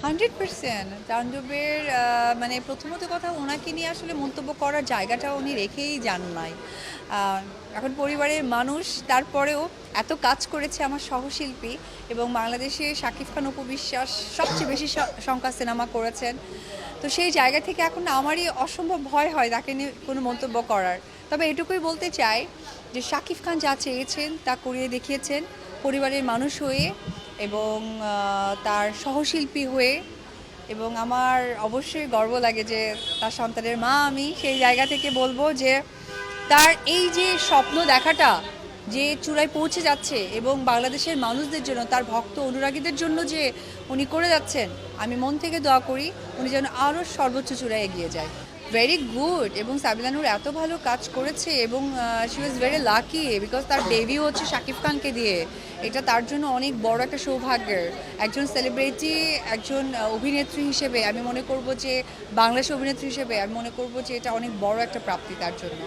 100% তাণ্ডবের মানে প্রথমত কথা ওনাকে নিয়ে আসলে মন্তব্য করার জায়গাটা উনি রেখেই যান নাই। আহ, এখন পরিবারের মানুষ তারপরেও এত কাজ করেছে আমার সহশিল্পী এবং বাংলাদেশে শাকিব খান অপু বিশ্বাস সবচেয়ে বেশি সংখ্যা সিনেমা করেছেন। তো সেই জায়গা থেকে এখন না আমারই অসম্ভব ভয় হয় তাকে নিয়ে কোনো মন্তব্য করার। তবে এটুকুই বলতে চাই যে শাকিব খান যা চেয়েছেন তা করিয়ে দেখিয়েছেন পরিবারের মানুষ হয়ে এবং তার সহশিল্পী হয়ে। এবং আমার অবশ্যই গর্ব লাগে যে তার সন্তানের মা আমি। সেই জায়গা থেকে বলবো যে তার এই যে স্বপ্ন দেখাটা যে চূড়ায় পৌঁছে যাচ্ছে এবং বাংলাদেশের মানুষদের জন্য তার ভক্ত অনুরাগীদের জন্য যে উনি করে যাচ্ছেন, আমি মন থেকে দোয়া করি উনি যেন আরও সর্বোচ্চ চূড়ায় এগিয়ে যায়। Very good. এবং সাবিলা নূর এত ভালো কাজ করেছে এবং she was very lucky because তার ডেবিউ হচ্ছে শাকিব খানকে দিয়ে। এটা তার জন্য অনেক বড় একটা সৌভাগ্যের। একজন সেলিব্রিটি, একজন অভিনেত্রী হিসেবে আমি মনে করব যে বাংলাদেশ অভিনেত্রী হিসেবে আমি মনে করব যে এটা অনেক বড় একটা প্রাপ্তি তার জন্য।